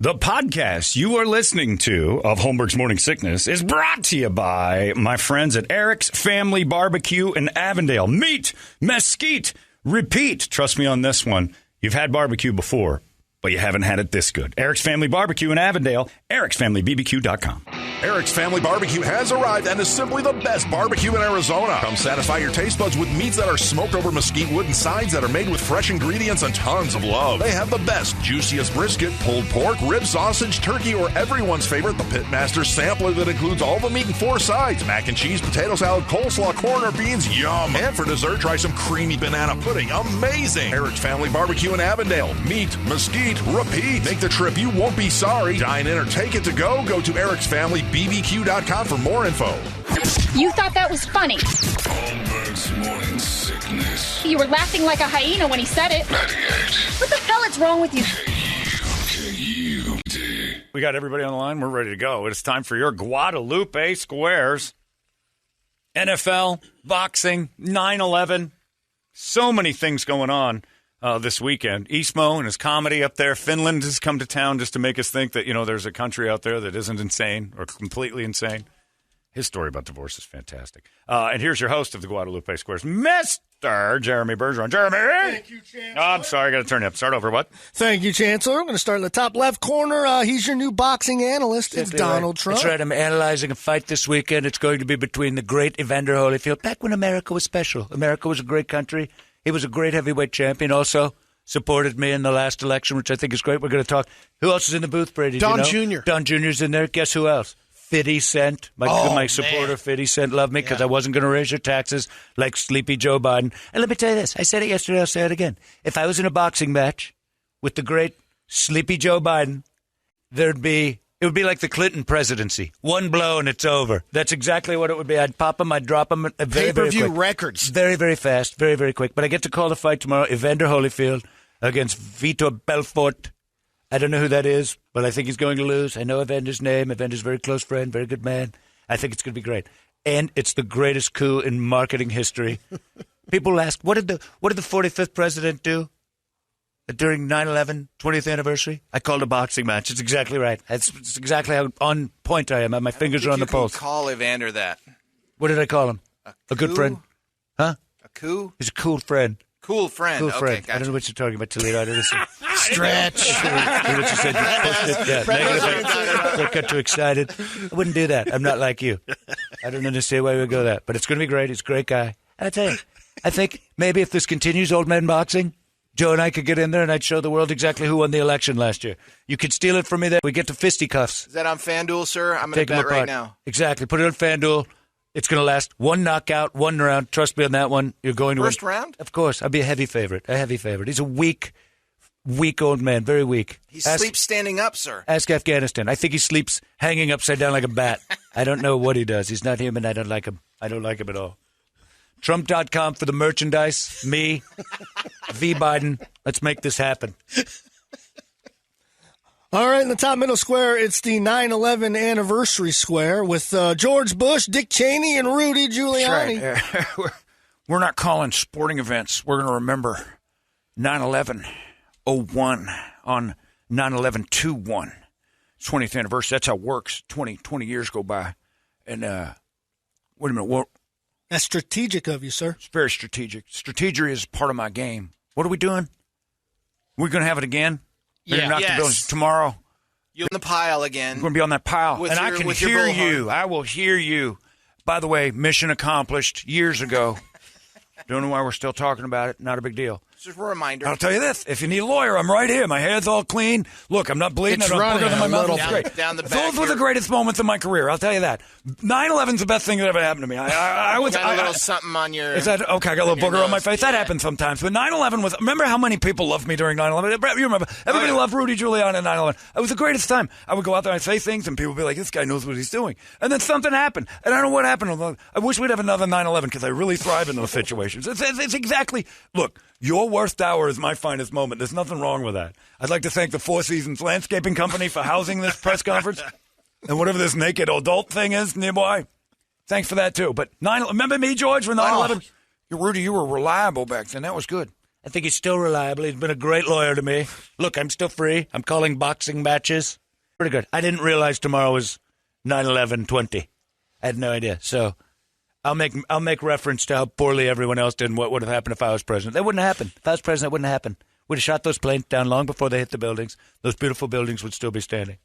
The podcast you are listening to of Holmberg's Morning Sickness is brought to you by my friends at Eric's Family Barbecue in Avondale. Meet, mesquite, repeat. Trust me on this one. You've had barbecue before, but you haven't had it this good. Eric's Family Barbecue in Avondale, ericsfamilybbq.com. Eric's Family Barbecue has arrived and is simply the best barbecue in Arizona. Come satisfy your taste buds with meats that are smoked over mesquite wood and sides that are made with fresh ingredients and tons of love. They have the best, juiciest brisket, pulled pork, rib sausage, turkey, or everyone's favorite, the Pitmaster sampler that includes all the meat and 4 sides, mac and cheese, potato salad, coleslaw, corn, or beans, yum. And for dessert, try some creamy banana pudding, amazing. Eric's Family Barbecue in Avondale. Meat, mesquite, repeat. Make the trip, you won't be sorry. Dine in or take it to go. Go to ericsfamilybbq.com for more info. You thought that was funny. Holmberg's Morning Sickness. You were laughing like a hyena when he said it. 98. What the hell is wrong with you? K-U-K-U-D. We got everybody on the line. We're ready to go. It's time for your Guadalupe Squares. NFL, boxing, 9/11. So many things going on this weekend. Eastmo and his comedy up there. Finland has come to town just to make us think that, there's a country out there that isn't insane or completely insane. His story about divorce is fantastic. And here's your host of the Guadalupe Squares, Mr. Jeremy Bergeron. Jeremy! Thank you, Chancellor. Oh, I'm sorry. I got to turn you up. Start over. What? Thank you, Chancellor. I'm going to start in the top left corner. He's your new boxing analyst. It's Donald Trump. That's right. I'm analyzing a fight this weekend. It's going to be between the great Evander Holyfield. Back when America was special. America was a great country. He was a great heavyweight champion. Also supported me in the last election, which I think is great. We're going to talk. Who else is in the booth, Brady? Don Jr. Don Jr.'s in there. Guess who else? 50 Cent. My supporter, 50 Cent, loved me because I wasn't going to raise your taxes like Sleepy Joe Biden. And let me tell you this. I said it yesterday. I'll say it again. If I was in a boxing match with the great Sleepy Joe Biden, it would be like the Clinton presidency. One blow and it's over. That's exactly what it would be. I'd pop him. I'd drop him. Very, Pay-per-view very quick. records. Very, very fast. Very, very quick. But I get to call the fight tomorrow. Evander Holyfield against Vitor Belfort. I don't know who that is, but I think he's going to lose. I know Evander's name. Evander's a very close friend, very good man. I think it's going to be great. And it's the greatest coup in marketing history. People ask, what did the 45th president do during 9/11, 20th anniversary? I called a boxing match. It's exactly right. It's exactly how on point I am. My fingers are on the pulse. You can call Evander that. What did I call him? A good friend? Huh? A coup? He's a cool friend. Cool friend. Cool Okay, friend. gotcha. I don't know what you're talking about, Toledo. I don't know. Stretch. What you said. You pushed it. Yeah, negative. Don't get too excited. I wouldn't do that. I'm not like you. I don't understand why we would go that. But it's going to be great. He's a great guy. And I tell you, I think maybe if this continues, old man boxing, Joe and I could get in there and I'd show the world exactly who won the election last year. You could steal it from me there. We get to fisticuffs. Is that on FanDuel, sir? I'm going to bet right now. Exactly. Put it on FanDuel. It's going to last one knockout, one round. Trust me on that one. You're going to First win. round? Of course. I'll be a heavy favorite. He's a weak old man. Very weak. He sleeps standing up, sir. Ask Afghanistan. I think he sleeps hanging upside down like a bat. I don't know what he does. He's not human. I don't like him. I don't like him at all. Trump.com for the merchandise. Me. V. Biden. Let's make this happen. All right, in the top middle square, it's the 9/11 anniversary square with George Bush, Dick Cheney, and Rudy Giuliani. That's right. We're not calling sporting events. We're going to remember 9/11/01 on 9/11/21. 20th anniversary. That's how it works. 20 years go by. And, wait a minute. That's strategic of you, sir. It's very strategic. Strategy is part of my game. What are we doing? We're going to have it again? Yeah. Knock the buildings tomorrow. You're in the pile again. I'm going to be on that pile. With and your- I can with your hear bullhorn. you. I will hear you. By the way, mission accomplished years ago. Don't know why we're still talking about it. Not a big deal. Just a reminder. I'll tell you this. If you need a lawyer, I'm right here. My hair's all clean. Look, I'm not bleeding. It's I don't have running booger in my a mouth. little It's bit. great. Down the back Those were the here. greatest moments of my career. I'll tell you that. 9/11's the best thing that ever happened to me. I was Got a little something on your... Is that okay? I got a little your booger on my nose. face. That Yeah. happens sometimes. But 9/11 was. Remember how many people loved me during 9/11? You remember? Everybody loved Rudy Giuliani at 9/11. It was the greatest time. I would go out there and say things, and people would be like, "This guy knows what he's doing." And then something happened, and I don't know what happened. I wish we'd have another 9/11 because I really thrive in those situations. It's exactly. Look, your worst hour is my finest moment. There's nothing wrong with that. I'd like to thank the Four Seasons Landscaping Company for housing this press conference and whatever this naked adult thing is nearby. Thanks for that, too. But remember me, George, for 9/11? Oh. Rudy, you were reliable back then. That was good. I think he's still reliable. He's been a great lawyer to me. Look, I'm still free. I'm calling boxing matches. Pretty good. I didn't realize tomorrow was 9/11/20. I had no idea. So I'll make reference to how poorly everyone else did and what would have happened if I was president. That wouldn't happen. If I was president, it wouldn't happen. We'd have shot those planes down long before they hit the buildings. Those beautiful buildings would still be standing.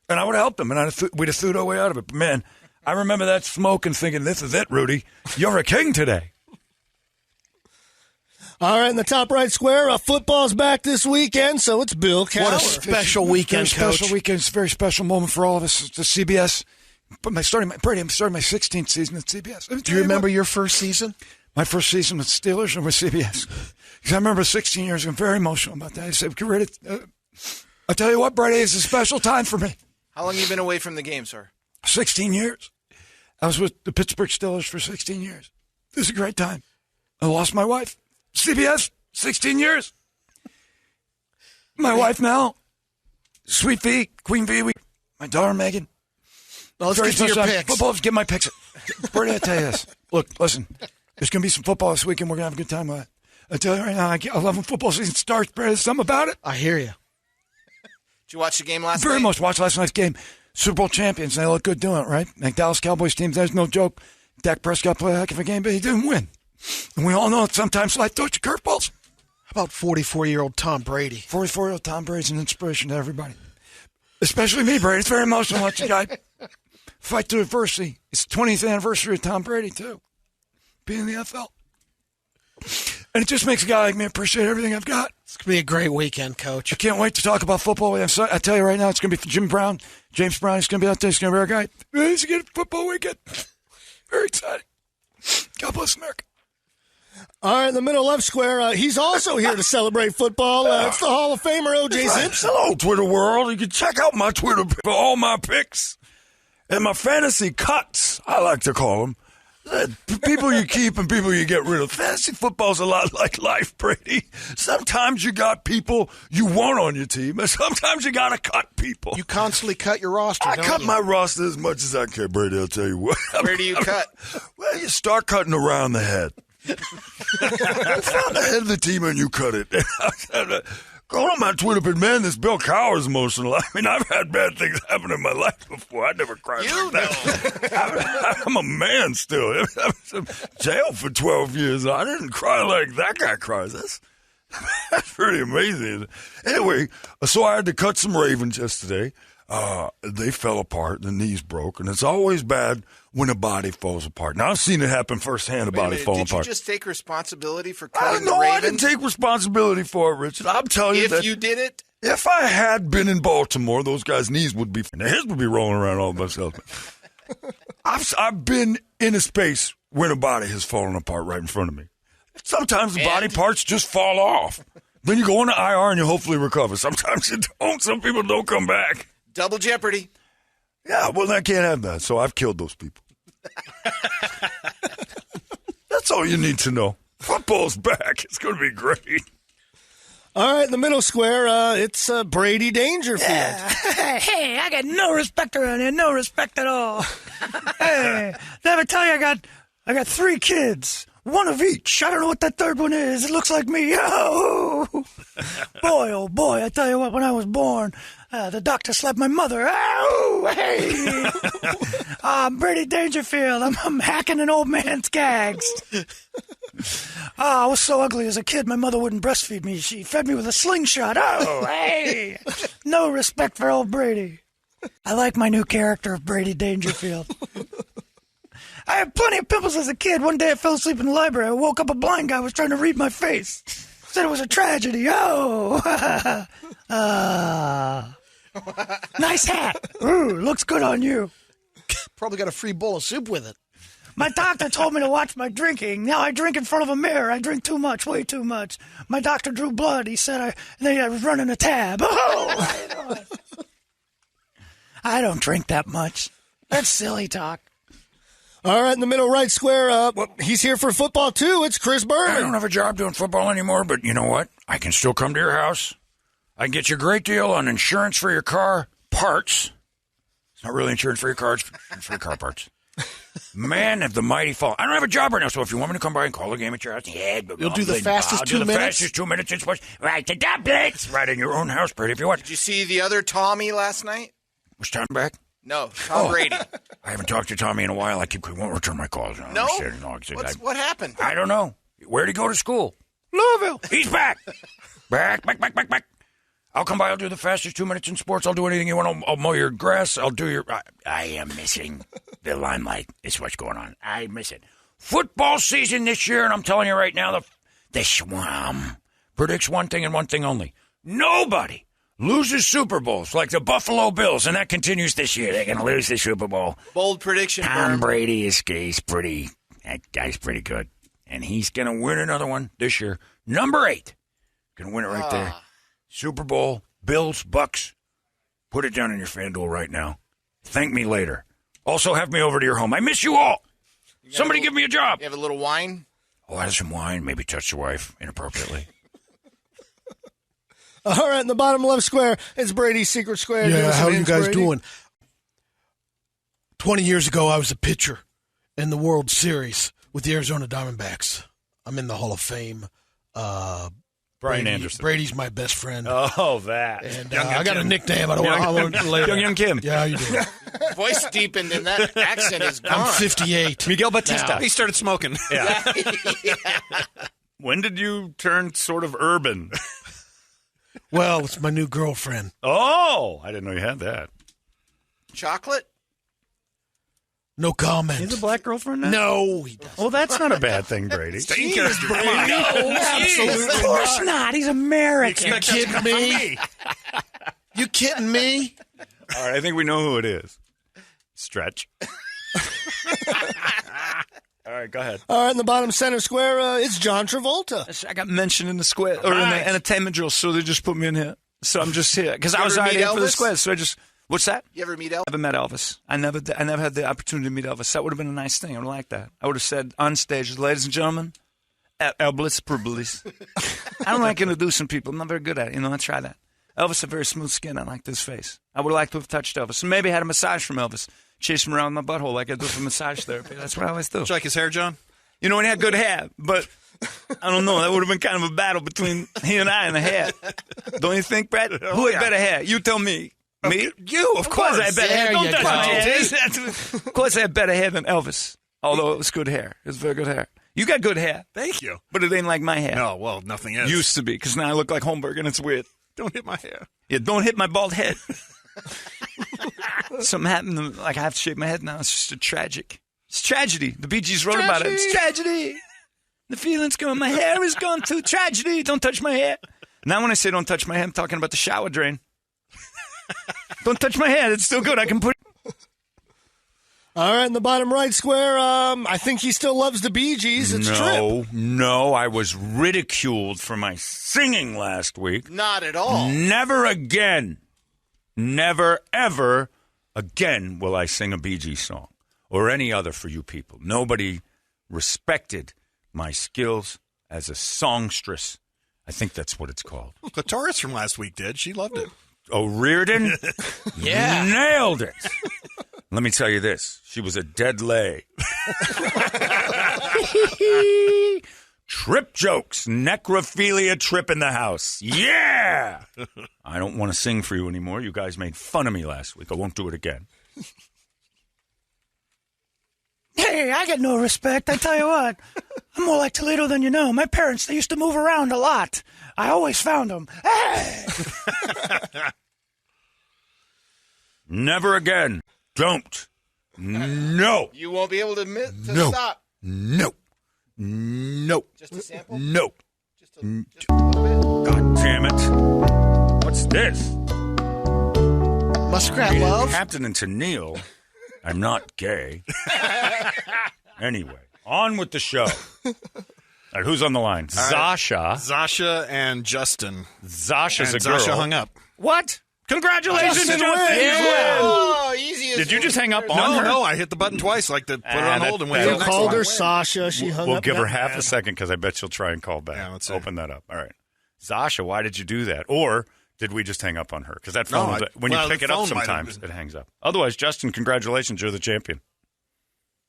And I would have helped them, and we'd have thewed our way out of it. But man, I remember that smoke and thinking, this is it, Rudy. You're a king today. All right, in the top right square, football's back this weekend, so it's Bill Cowher. What a special weekend, very Coach. Special weekend. It's a very special moment for all of us. It's the CBS. But I'm starting my 16th season at CBS. Do you remember your first season? My first season with Steelers and with CBS. Because I remember 16 years ago, I'm very emotional about that. I said, get ready. I'll tell you what, Brady, it's a special time for me. How long have you been away from the game, sir? 16 years. I was with the Pittsburgh Steelers for 16 years. It was a great time. I lost my wife. CBS, 16 years. My wife now, Sweet V, Queen V, my daughter Megan. Well, let's get to your picks. Football, get my picks. Where did I tell you this? Look, listen, there's going to be some football this weekend. We're going to have a good time with it. I tell you right now, I love when football season starts, Brady. There's something about it. I hear you. Did you watch the game last night? Very much. Watched last night's game. Super Bowl champions. They look good doing it, right? Like Dallas Cowboys teams, there's no joke. Dak Prescott played a heck of a game, but he didn't win. And we all know that sometimes life throws you curveballs. How about 44-year-old Tom Brady? 44-year-old Tom Brady's an inspiration to everybody. Especially me, Brady. It's very emotional watching a guy fight through adversity. It's the 20th anniversary of Tom Brady, too. Being in the NFL. And it just makes a guy like me appreciate everything I've got. It's going to be a great weekend, Coach. I can't wait to talk about football. I tell you right now, it's going to be James Brown. He's going to be out there. He's going to be our guy. It's a good football weekend. Very exciting. God bless America. All right, in the middle left square, he's also here to celebrate football. It's the Hall of Famer, O.J. Simpson. Hello, Twitter world. You can check out my Twitter for all my picks and my fantasy cuts, I like to call them. People you keep and people you get rid of. Fantasy football's a lot like life, Brady. Sometimes you got people you want on your team, and sometimes you got to cut people. You constantly cut your roster, I don't cut you? my roster as much as I can, Brady, I'll tell you what. Where do you cut? Well, you start cutting around the head. Find the head of the team and you cut it. Go on my Twitter, but man, this Bill Cowher's emotional. I mean, I've had bad things happen in my life before. I never cried like that. I'm a man still. I was in jail for 12 years. I didn't cry like that guy cries. That's pretty amazing. Anyway, so I had to cut some Ravens yesterday. They fell apart. The knees broke. And it's always bad when a body falls apart. Now, I've seen it happen firsthand, a body falling apart. Did you just take responsibility for cutting the No, Ravens? I didn't take responsibility for it, Richard. I'm telling you that If you did it? if I had been in Baltimore, those guys' knees would be, his would be rolling around all by themselves. I've been in a space when a body has fallen apart right in front of me. Sometimes the body parts just fall off. Then you go on the IR and you hopefully recover. Sometimes you don't. Some people don't come back. Double jeopardy. Yeah, well, I can't have that, so I've killed those people. That's all you need to know. Football's back. It's going to be great. All right, in the middle square, it's Brady Dangerfield. Yeah. Hey, I got no respect around here. No respect at all. Hey, did I ever tell you I got 3 kids? One of each. I don't know what that third one is. It looks like me. Oh, boy, oh boy. I tell you what, when I was born, the doctor slapped my mother. Oh, hey. I'm Brady Dangerfield. I'm hacking an old man's gags. I was so ugly as a kid, my mother wouldn't breastfeed me. She fed me with a slingshot. Oh, hey. No respect for old Brady. I like my new character of Brady Dangerfield. I had plenty of pimples as a kid. One day I fell asleep in the library. I woke up, a blind guy was trying to read my face. Said it was a tragedy. Oh. Nice hat. Ooh, looks good on you. Probably got a free bowl of soup with it. My doctor told me to watch my drinking. Now I drink in front of a mirror. I drink too much, way too much. My doctor drew blood. He said I was running a tab. Oh, I don't drink that much. That's silly talk. All right, in the middle right square, he's here for football, too. It's Chris I Berman. don't have a job doing football anymore, but you know what? I can still come to your house. I can get you a great deal on insurance for your car parts. It's not really insurance for your car, it's for your car parts. Man, have the mighty fall. I don't have a job right now, so if you want me to come by and call a game at your house, yeah. You'll do the fastest I'll 2 do the minutes? fastest 2 minutes in sports. Right to that blitz. Right in your own house, Brady, if you want. Did you see the other Tommy last night? Was Tom back? No, Tom Brady. I haven't talked to Tommy in a while. He won't return my calls. No? I What happened? I don't know. Where'd he go to school? Louisville. He's back. Back. I'll come by. I'll do the fastest 2 minutes in sports. I'll do anything you want. I'll mow your grass. I'll do your... I am missing the limelight. It's what's going on. I miss it. Football season this year, and I'm telling you right now, the Schwam predicts one thing and one thing only. Nobody loses Super Bowls like the Buffalo Bills, and that continues this year. They're going to lose the Super Bowl. Bold prediction, Tom Brady is pretty... That guy's pretty good. And he's going to win another one this year. Number 8. Going to win it right there. Super Bowl, Bills, Bucks. Put it down in your FanDuel right now. Thank me later. Also, have me over to your home. I miss you all. Somebody give me a job. You have a little wine? Oh, I have some wine. Maybe touch the wife inappropriately. All right, in the bottom left square, it's Brady's Secret Square. Yeah, how are you guys Brady. doing? 20 years ago, I was a pitcher in the World Series with the Arizona Diamondbacks. I'm in the Hall of Fame. Brian Anderson. Brady's my best friend. Oh, that. And I got a nickname. I don't want to lay it Young Kim. Yeah, how you doing? Voice deepened and that accent is gone. I'm 58. Miguel Batista. He started smoking. Yeah. When did you turn sort of urban? Well, it's my new girlfriend. Oh, I didn't know you had that. Chocolate? No comment. He's a black girlfriend now? No, he doesn't. Well, that's not a bad thing, Brady. Stay in character. Come on. Absolutely Of course not. He's American. You kidding me? You kidding me? All right, I think we know who it is. Stretch. All right, go ahead. All right, in the bottom center square, it's John Travolta. I got mentioned in the square or in the entertainment drill, so they just put me in here. So I'm just here because I was already here for the Elvis? square. So I just what's that? You ever meet Elvis? Never met Elvis. I never had the opportunity to meet Elvis. That would have been a nice thing. I would have liked that. I would have said on stage, ladies and gentlemen, Elvis Publis. I don't like introducing people. I'm not very good at it. You know, I try that. Elvis had very smooth skin. I liked his face. I would have liked to have touched Elvis. And maybe had a massage from Elvis. Chase him around my butthole like I do for massage therapy. That's what I always do. Did you like his hair, John? You know, when he had good hair, but I don't know. That would have been kind of a battle between he and I and the hair. Don't you think, Brad? Who had better hair? You tell me. Me? You, of course. I had better hair. There Don't you touch go. my hair. Of course I had better hair than Elvis, although it was good hair. It was very good hair. You got good hair, Thank you. but it ain't like my hair. No, well, nothing is. Used to be, because now I look like Holmberg, and it's weird. Don't hit my hair. Yeah, don't hit my bald head. Something happened. Like I have to shave my head now. It's just a tragic. It's tragedy. The Bee Gees wrote about it. It's tragedy. The feeling's gone. My hair is gone too. Tragedy. Don't touch my hair. Now when I say don't touch my hair, I'm talking about the shower drain. Don't touch my hair. It's still good. I can put. All right, in the bottom right square, I think he still loves the Bee Gees. It's Trip. No. I was ridiculed for my singing last week. Not at all. Never again. Never, ever again will I sing a Bee Gees song or any other for you people. Nobody respected my skills as a songstress. I think that's what it's called. Clitoris from last week did. She loved it. Oh, Reardon? Yeah. Nailed it. Let me tell you this. She was a dead lay. Trip jokes. Necrophilia Trip in the house. Yeah! I don't want to sing for you anymore. You guys made fun of me last week. I won't do it again. Hey, I get no respect. I tell you what. I'm more like Toledo than you know. My parents, they used to move around a lot. I always found them. Hey! Never again. Don't. No. You won't be able to admit to No. stop. No. No. Just a sample? No. Just a little bit? God damn it. What's this? Muskrat Love. Captain and Tennille. I'm not gay. Anyway, on with the show. All right, who's on the line? Zasha. Zasha and Justin. Zasha's And a girl. Zasha hung up. What? Congratulations, Justin Justin. wins. You win. Oh, easy as Did you just hang up on No, her? no, I hit the button twice, like to put her on hold and wait that- for You the next called one. her Sasha. She hung We'll up. give her Yeah. half a second because I bet she'll try and call back. Yeah, let's see. Open that up. All right. Zasha, why did you do that? Or did we just hang up on her? Because that phone, No, when you well, pick the it up phone might have sometimes, it hangs up. Otherwise, Justin, congratulations. You're the champion.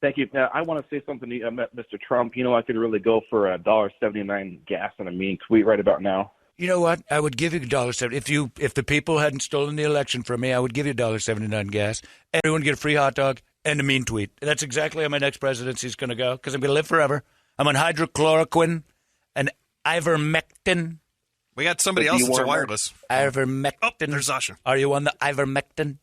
Thank you. I want to say something to you, Mr. Trump. You know, I could really go for $1.79 gas and a mean tweet right about now. You know what? I would give you $1.70 if the people hadn't stolen the election from me. I would give you $1.79 gas. Everyone get a free hot dog and a mean tweet. That's exactly how my next presidency is going to go because I'm going to live forever. I'm on hydrochloroquine and ivermectin. We got somebody else that's wireless. Ivermectin. Oh, there's Sasha. Are you on the ivermectin?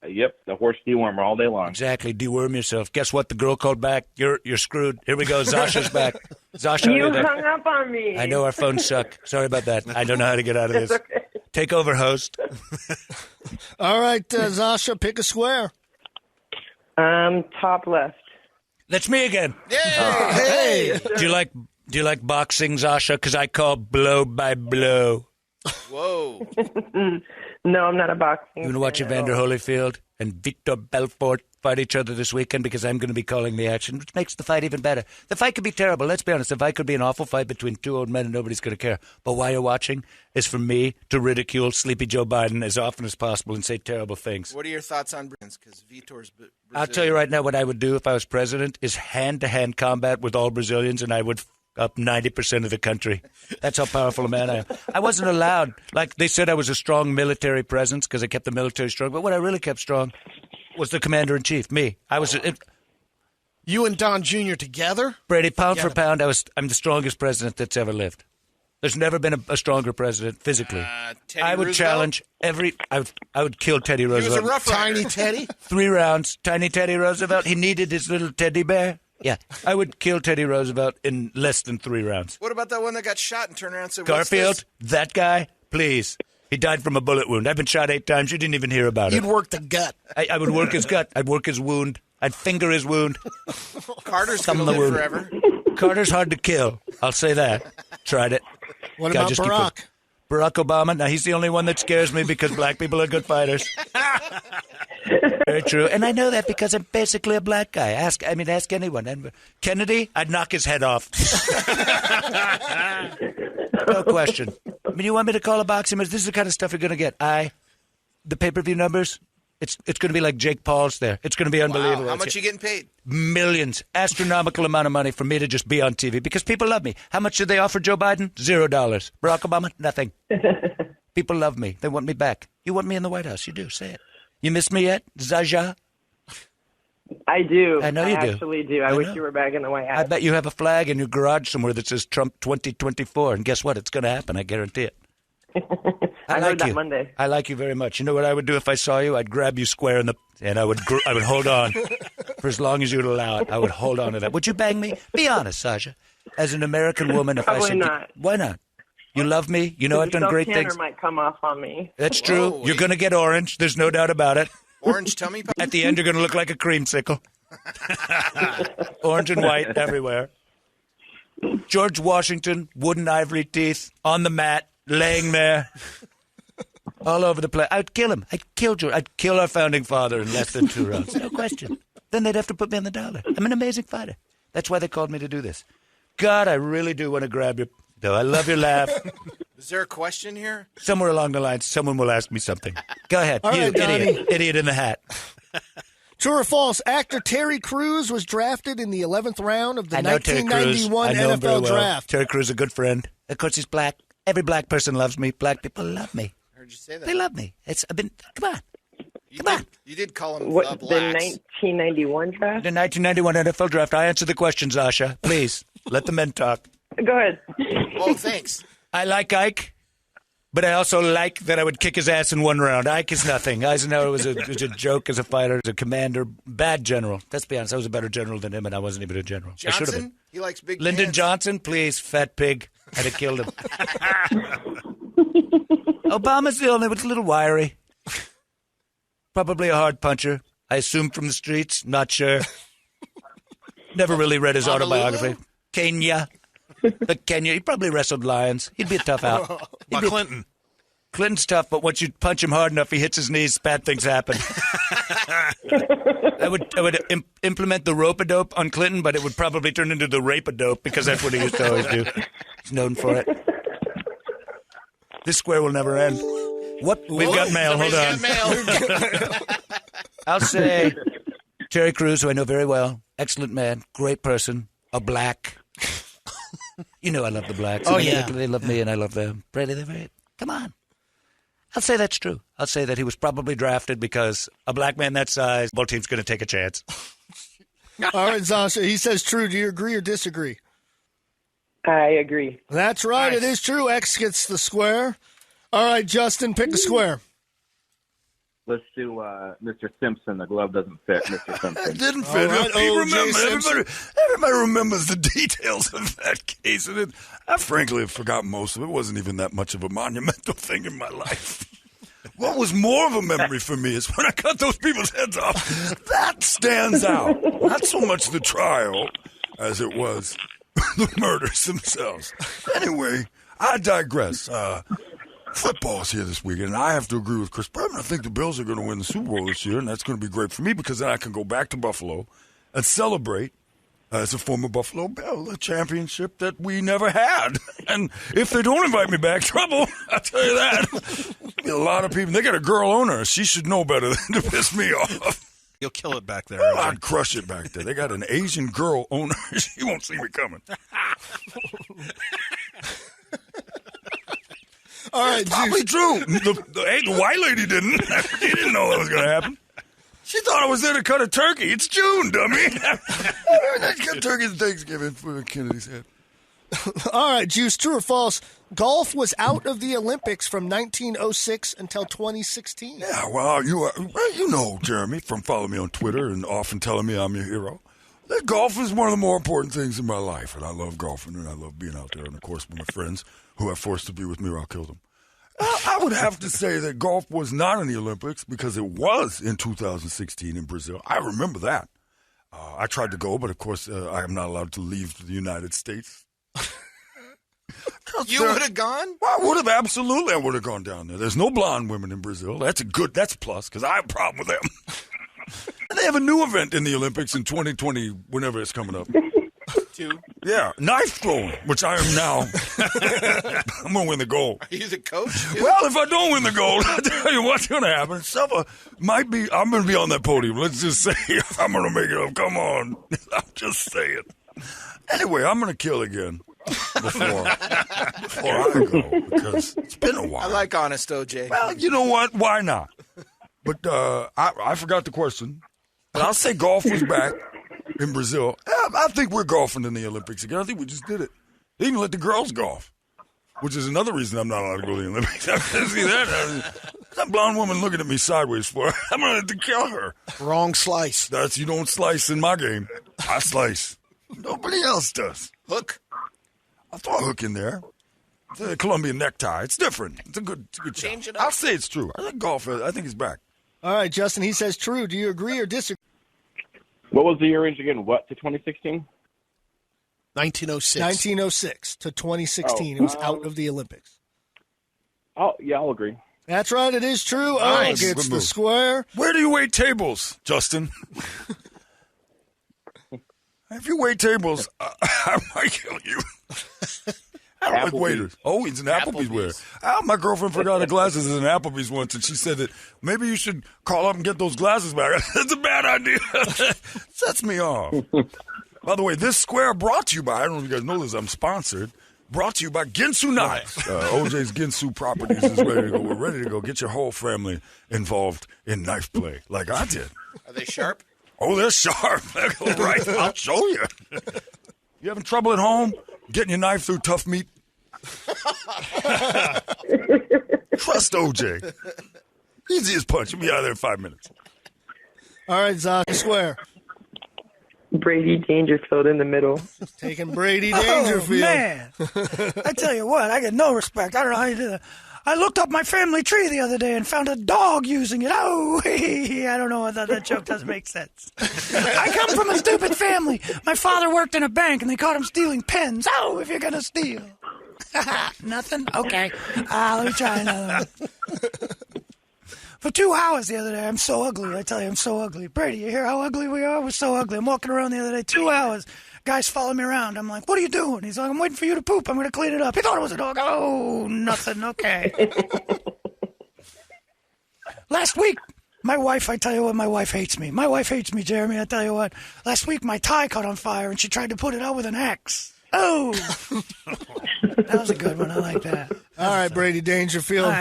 Yep, the horse dewormer all day long. Exactly, deworm yourself. Guess what? The girl called back. You're screwed. Here we go. Zasha's back. Zasha, you hung up on me. I know our phones suck. Sorry about that. I don't know how to get out of this. Okay. Take over, host. All right, Zasha, pick a square. Top left. That's me again. Hey. Do you like boxing, Zasha? Because I call blow by blow. Whoa. No, I'm not a boxing. You want to watch Evander Holyfield and Victor Belfort fight each other this weekend because I'm going to be calling the action, which makes the fight even better. The fight could be terrible. Let's be honest. The fight could be an awful fight between two old men and nobody's going to care. But why you're watching is for me to ridicule Sleepy Joe Biden as often as possible and say terrible things. What are your thoughts on Brazilians? Because Vitor's Brazilian. I'll tell you right now what I would do if I was president is hand-to-hand combat with all Brazilians, and I would up 90% of the country. That's how powerful a man I am. I wasn't allowed. Like, they said I was a strong military presence because I kept the military strong. But what I really kept strong was the commander-in-chief, me. I was... You and Don Jr. together? Brady, pound for pound, I'm the strongest president that's ever lived. There's never been a stronger president physically. Teddy I would Roosevelt? challenge I would kill Teddy Roosevelt. He was a rough rider. Tiny Teddy? 3 rounds. Tiny Teddy Roosevelt. He needed his little teddy bear. Yeah. I would kill Teddy Roosevelt in less than 3 rounds. What about that one that got shot and turned around and said, Garfield, that guy, please. He died from a bullet wound. I've been shot 8 times. You didn't even hear about it. You'd work the gut. I would work his gut. I'd work his wound. I'd finger his wound. Carter's going to live forever. Carter's hard to kill. I'll say that. Tried it. What God, about just keep Barack? Barack Obama. Now, he's the only one that scares me because black people are good fighters. Very true. And I know that because I'm basically a black guy. Ask anyone. And Kennedy, I'd knock his head off. No question. I mean, you want me to call a boxing match? This is the kind of stuff you're going to get. The pay-per-view numbers, it's going to be like Jake Paul's there. It's going to be unbelievable. Wow. How much are you getting paid? Millions. Astronomical amount of money for me to just be on TV because people love me. How much did they offer Joe Biden? $0. Barack Obama? Nothing. People love me. They want me back. You want me in the White House? You do. Say it. You miss me yet, Zaja? I do. I know you do. I actually do. I wish you were back in the White House. I bet you have a flag in your garage somewhere that says Trump 2024. And guess what? It's going to happen. I guarantee it. I heard that Monday. I like you very much. You know what I would do if I saw you? I'd grab you square in the... And I would hold on for as long as you'd allow it. I would hold on to that. Would you bang me? Be honest, Sasha. As an American woman, if Probably I said... not. Why not? You love me. You know I've done great things. Might come off on me. That's true. You're going to get orange. There's no doubt about it. Orange tummy pie? At the end, you're going to look like a creamsicle. Orange and white everywhere. George Washington, wooden ivory teeth, on the mat, laying there, all over the place. I'd kill him. I'd kill George. I'd kill our founding father in less than 2 rounds. No question. Then they'd have to put me on the dollar. I'm an amazing fighter. That's why they called me to do this. God, I really do want to grab your... Though I love your laugh. Is there a question here? Somewhere along the line, someone will ask me something. Go ahead. All you right, idiot. Idiot in the hat. True or false? Actor Terry Crews was drafted in the 11th round of the I know Terry Crews. 1991 I know him very NFL well. Draft. Terry Crews is a good friend. Of course, he's black. Every black person loves me. Black people love me. I heard you say that. They love me. Come on. You did call him What, blacks. the 1991 draft? The 1991 NFL Draft. I answer the question, Zasha. Please, let the men talk. Go ahead. Oh, thanks. I like Ike, but I also like that I would kick his ass in 1 round. Ike is nothing. Eisenhower was a joke as a fighter, as a commander, bad general. Let's be honest, I was a better general than him, and I wasn't even a general. I should have been. Johnson? He likes big Lyndon pants. Johnson, please, fat pig. I'd have killed him. Obama's the only one, a little wiry. Probably a hard puncher. I assume from the streets, not sure. Never really read his autobiography. Kenya. But Kenya, he probably wrestled lions. He'd be a tough out. But Clinton. Clinton's tough, but once you punch him hard enough, he hits his knees, bad things happen. I would implement the rope-a-dope on Clinton, but it would probably turn into the rape-a-dope because that's what he used to always do. He's known for it. This square will never end. What? We've got mail. Hold on. Got mail. I'll say Terry Crews, who I know very well, excellent man, great person, a black. You know I love the blacks. Oh, yeah. They love me and I love them. Brady, they're very... Come on. I'll say that's true. I'll say that he was probably drafted because a black man that size, both teams going to take a chance. All right, Zasha, he says true. Do you agree or disagree? I agree. That's right. Nice. It is true. X gets the square. All right, Justin, pick a square. Let's do Mr. Simpson. The glove doesn't fit, Mr. Simpson. It didn't fit. All right, Everybody remembers the details of that case. And I frankly have forgotten most of it. It wasn't even that much of a monumental thing in my life. What was more of a memory for me is when I cut those people's heads off. That stands out. Not so much the trial as it was the murders themselves. Anyway, I digress. Football's here this weekend, and I have to agree with Chris Berman. I think the Bills are going to win the Super Bowl this year, and that's going to be great for me because then I can go back to Buffalo and celebrate as a former Buffalo Bill, a championship that we never had. And if they don't invite me back, trouble, I'll tell you that. A lot of people, they got a girl owner. She should know better than to piss me off. You'll kill it back there. Oh, I'd crush it back there. They got an Asian girl owner. She won't see me coming. All right, Probably true. The white lady didn't. She didn't know that was going to happen. She thought I was there to cut a turkey. It's June, dummy. Let's cut turkey at Thanksgiving for Kennedy's head. All right, Juice, true or false? Golf was out of the Olympics from 1906 until 2016. Yeah, well, you know, Jeremy, from following me on Twitter and often telling me I'm your hero. That golf is one of the more important things in my life, and I love golfing, and I love being out there. And, of course, with my friends who are forced to be with me or I'll kill them. I would have to say that golf was not in the Olympics because it was in 2016 in Brazil. I remember that. I tried to go, but, of course, I am not allowed to leave the United States. You would have gone? Well, I would have, absolutely. I would have gone down there. There's no blonde women in Brazil. That's a plus because I have a problem with them. And they have a new event in the Olympics in 2020, whenever it's coming up. Yeah, knife throwing, which I am now. I'm going to win the gold. Are you the coach? Well, if I don't win the gold, I'll tell you what's going to happen. I'm going to be on that podium. Let's just say I'm going to make it up. Come on. I'll just say it. Anyway, I'm going to kill again before I go because it's been a while. I like honest OJ. Well, you know what? Why not? But I forgot the question. But I'll say golf was back in Brazil. I think we're golfing in the Olympics again. I think we just did it. They even let the girls golf, which is another reason I'm not allowed to go to the Olympics. See that? That blonde woman looking at me sideways for her. I'm going to have to kill her. Wrong slice. You don't slice in my game. I slice. Nobody else does. Hook? I'll throw a hook in there. It's a Colombian necktie. It's different. It's a good Change shot. it up. I'll say it's true. I think golf, I think it's back. All right, Justin, he says true. Do you agree or disagree? What was the year range again? What, to 2016? 1906. 1906 to 2016. It was out of the Olympics. Oh, yeah, I'll agree. That's right. It is true. Nice. Oh, gets Good the move. square. Where do you wait tables, Justin? If you wait tables, I might kill you. I don't like waiters. Oh, he's an Applebee's waiter. My girlfriend forgot her glasses at an Applebee's once, and she said that maybe you should call up and get those glasses back. That's a bad idea. Sets me off. By the way, this square brought to you by, I don't know if you guys know this, I'm sponsored, brought to you by Ginsu Knives. OJ's Ginsu Properties is ready to go. We're ready to go. Get your whole family involved in knife play like I did. Are they sharp? Oh, they're sharp. Right, I'll show you. You having trouble at home getting your knife through tough meat? Trust OJ. Easy as punch. You'll be out of there in 5 minutes. All right, Zach, square. Brady Dangerfield in the middle. Taking Brady Dangerfield. Oh, man. I tell you what, I get no respect. I don't know how you do that. I looked up my family tree the other day and found a dog using it. Oh, I don't know whether that joke doesn't make sense. I come from a stupid family. My father worked in a bank and they caught him stealing pens. Oh, if you're going to steal. Nothing? Okay. Let me try another one. For 2 hours the other day, I'm so ugly. I tell you, I'm so ugly. Brady, you hear how ugly we are? We're so ugly. I'm walking around the other day, 2 hours. Guys follow me around. I'm like, what are you doing? He's like, I'm waiting for you to poop. I'm going to clean it up. He thought it was a dog. Oh, nothing. Okay. Last week, My wife, I tell you what, my wife hates me. My wife hates me, Jeremy, I tell you what. Last week, my tie caught on fire, and she tried to put it out with an axe. Oh! That was a good one. I like that. All right, Brady Dangerfield.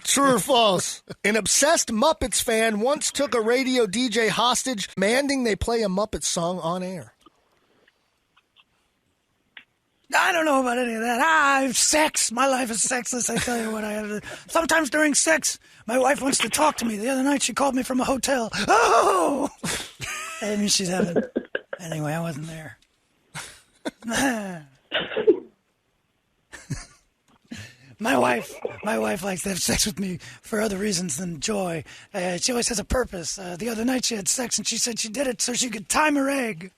True or false? An obsessed Muppets fan once took a radio DJ hostage, demanding they play a Muppet song on air. I don't know about any of that. Sex. My life is sexless, I tell you what. Sometimes during sex, my wife wants to talk to me. The other night, she called me from a hotel. Oh! I mean, she's having... Anyway, I wasn't there. My wife likes to have sex with me for other reasons than joy. She always has a purpose. The other night she had sex and she said she did it so she could time her egg.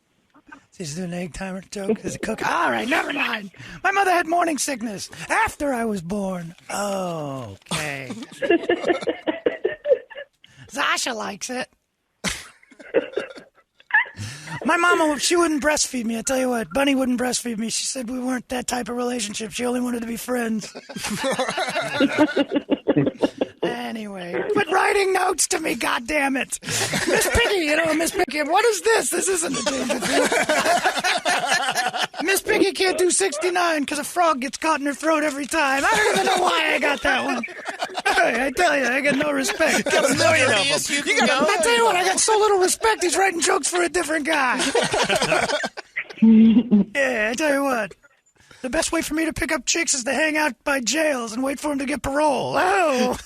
She's doing an egg timer joke as a cook. All right, never mind. My mother had morning sickness after I was born. Oh, okay. Zasha likes it. My mama, she wouldn't breastfeed me. I tell you what, Bunny wouldn't breastfeed me. She said we weren't that type of relationship. She only wanted to be friends. Anyway, quit writing notes to me, goddammit. Miss Piggy, Miss Piggy, what is this? This isn't a Dangerfield. Miss Piggy can't do 69 because a frog gets caught in her throat every time. I don't even know why I got that one. I tell you, I got no respect. Got a million of them. I tell you what, I got so little respect, he's writing jokes for a different guy. Yeah, I tell you what. The best way for me to pick up chicks is to hang out by jails and wait for them to get parole. Oh!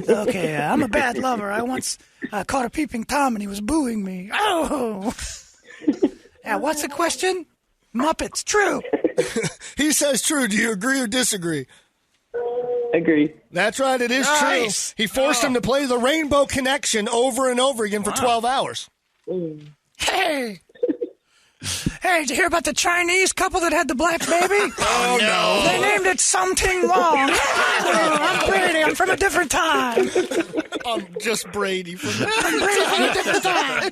Okay, I'm a bad lover. I once caught a peeping Tom and he was booing me. Oh! Yeah, what's the question? Muppets, true. He says true. Do you agree or disagree? Agree. That's right, it is true. He forced him to play the Rainbow Connection over and over again for 12 hours. Hey! Hey, did you hear about the Chinese couple that had the black baby? Oh, no. They named it something wrong. I'm Brady. I'm from a different time. I'm just Brady from a different time.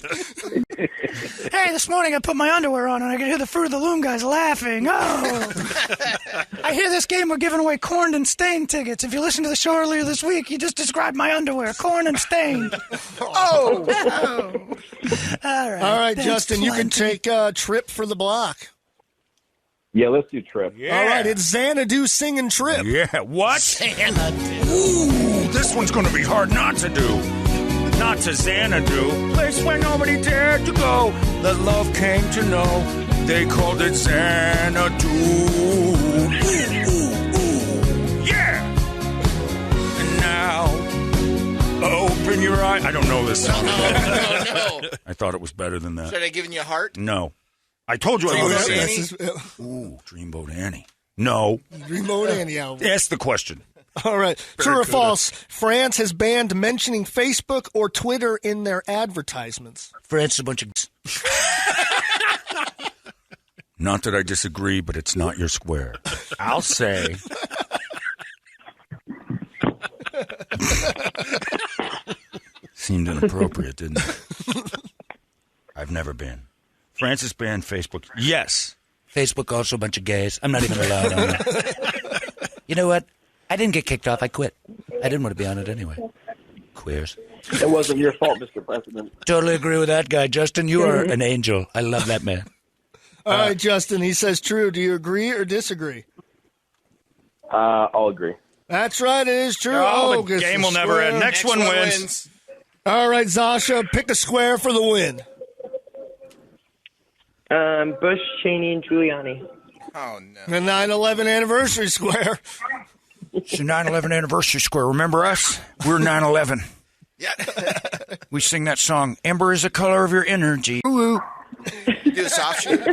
Hey, this morning I put my underwear on and I could hear the Fruit of the Loom guys laughing. Oh. I hear this game we're giving away Corned and Stained tickets. If you listened to the show earlier this week, you just described my underwear. Corned and Stained. Oh. All right, thanks, Justin, you can take a Trip for the block. Yeah, let's do Trip. Yeah. All right, it's Xanadu singing Trip. Yeah, what? Xanadu. Ooh, this one's going to be hard not to do. Not to Xanadu. Place where nobody dared to go. That love came to know. They called it Xanadu. Ooh, ooh, ooh. Yeah. And now, open your eye. I don't know this song. No. I thought it was better than that. Should I give you a heart? No. I told you I would say Dreamboat it. Ooh, Dreamboat Annie. No. Dreamboat Annie album. Ask the question. All right. True or false? France has banned mentioning Facebook or Twitter in their advertisements. France is a bunch of... Not that I disagree, but it's not your square. I'll say... Seemed inappropriate, didn't it? I've never been. Francis banned Facebook. Yes. Facebook also a bunch of gays. I'm not even allowed on it. You know what? I didn't get kicked off. I quit. I didn't want to be on it anyway. Queers. It wasn't your fault, Mr. President. Totally agree with that guy. Justin, you are an angel. I love that man. All right, Justin, he says true. Do you agree or disagree? I'll agree. That's right, it is true. Oh, the game will never end. Next one wins. All right, Zasha, pick a square for the win. Bush, Cheney, and Giuliani. Oh, no. The 9/11 anniversary square. It's the 9/11 anniversary square. Remember us? We're 9/11. Yeah. We sing that song, Amber is the color of your energy. Ooh. Do the soft shoe.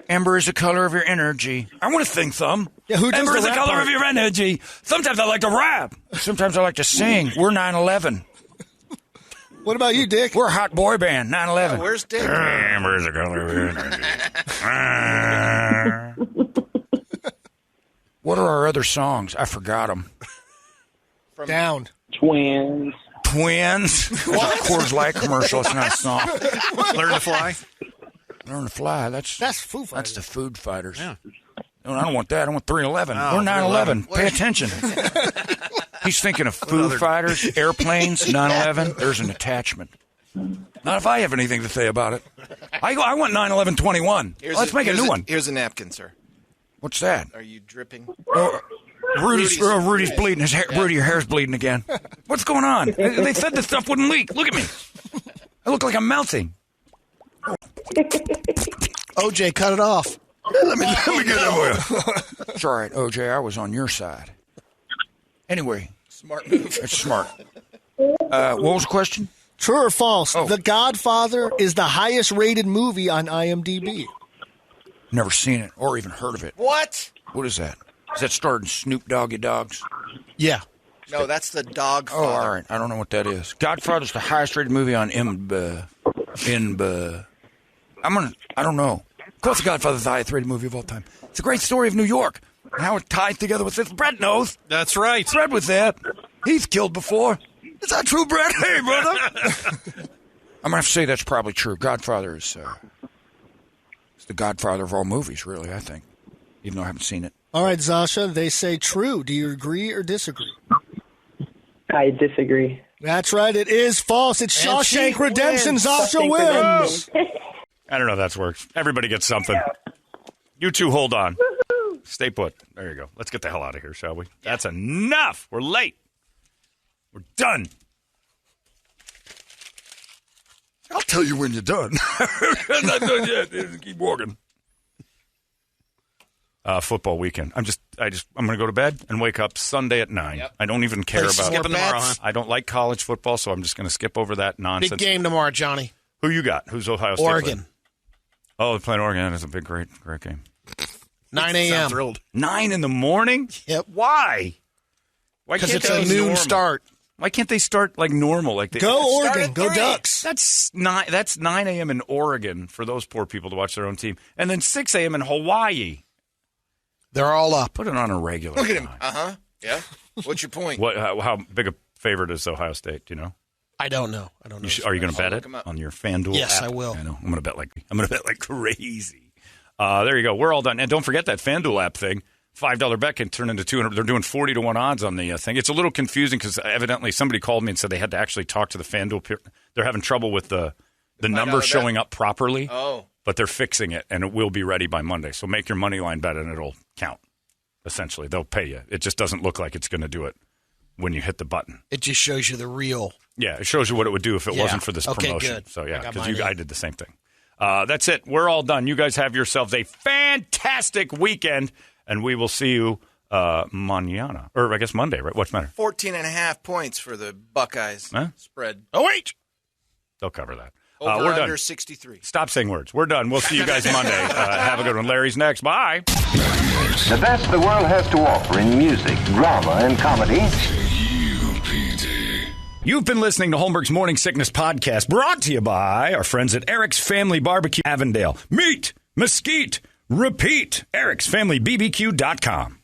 Amber is the color of your energy. I want to sing some. Yeah, who does Amber the is the rap color part? of your energy. Sometimes I like to rap. Sometimes I like to sing. We're 9/11. What about you, Dick? We're a hot boy band, 9/11. Where's Dick? Amber is the color of your energy. What are our other songs? I forgot them. Down. Twins. What? Coors Light commercial. It's not a song. Learn to fly. Learn to fly. That's Foo Fighters. That's the Food Fighters. Yeah. No, I don't want that. I want 311. Oh, We're 9/11. 311. Pay attention. He's thinking of Foo Fighters, airplanes, 9/11. There's an attachment. Not if I have anything to say about it. I want 9/11/21. Let's make a new one. Here's a napkin, sir. What's that? Are you dripping? Rudy's bleeding. His hair, Rudy, your hair's bleeding again. What's going on? They said this stuff wouldn't leak. Look at me. I look like I'm melting. OJ, cut it off. Let me get that for you. It's all right, OJ. I was on your side. Anyway. Smart move. It's smart. What was the question? True or false? Oh. The Godfather is the highest rated movie on IMDb. Never seen it or even heard of it. What? What is that? Is that starring Snoop Doggy Dogs? Yeah. No, that's the dog. Oh, all right. I don't know what that is. Godfather's the highest rated movie on I don't know. Of course, The Godfather's the highest rated movie of all time. It's a great story of New York and how it ties together with this. Brett knows. That's right. Brett was there. He's killed before. Is that true, Brett? Hey, brother. I'm gonna have to say that's probably true. Godfather is it's the Godfather of all movies, really. I think, even though I haven't seen it. All right, Zasha, they say true. Do you agree or disagree? I disagree. That's right. It is false. It's Shawshank Redemption. Zasha wins. I don't know if that's works. Everybody gets something. You two hold on. Stay put. There you go. Let's get the hell out of here, shall we? That's enough. We're late. We're done. I'll tell you when you're done. I'm not done yet. Keep walking. Football weekend. I'm going to go to bed and wake up Sunday at 9. Yep. I don't even care about skipping tomorrow, huh? I don't like college football, so I'm just going to skip over that nonsense. Big game tomorrow, Johnny. Who you got? Who's Ohio State? Oregon. Playing? Oh, they're playing Oregon. That's a big, great game. 9 a.m. Thrilled. 9 in the morning? Yep. Why? Because it's a noon start. Why can't they start like normal? Like Go Oregon. Go Ducks. That's 9 a.m. in Oregon for those poor people to watch their own team. And then 6 a.m. in Hawaii. They're all up. Put it on a regular Look at him. time. Yeah. What's your point? How big a favorite is Ohio State? Do you know? I don't know. Are you going to bet it on your FanDuel Yes, app? I will. I know. I'm going to bet like crazy. There you go. We're all done. And don't forget that FanDuel app thing. $5 bet can turn into $200. They're doing 40-1 odds on the thing. It's a little confusing because evidently somebody called me and said they had to actually talk to the FanDuel. They're having trouble with the number showing up properly. Oh. But they're fixing it, and it will be ready by Monday. So make your money line bet, and it'll count. Essentially, they'll pay you. It just doesn't look like it's going to do it when you hit the button. It just shows you the real. Yeah, it shows you what it would do if it wasn't for this promotion. Good. So, yeah, because I did the same thing. That's it. We're all done. You guys have yourselves a fantastic weekend, and we will see you mañana. Or I guess Monday, right? What's the matter? 14.5 points for the Buckeyes spread. Oh, wait. They'll cover that. Over we're under done. 63. Stop saying words. We're done. We'll see you guys Monday. Have a good one. Larry's next. Bye. The best the world has to offer in music, drama, and comedy. You've been listening to Holmberg's Morning Sickness Podcast, brought to you by our friends at Eric's Family Barbecue, Avondale. Meet, mesquite, repeat. Eric'sFamilyBBQ.com.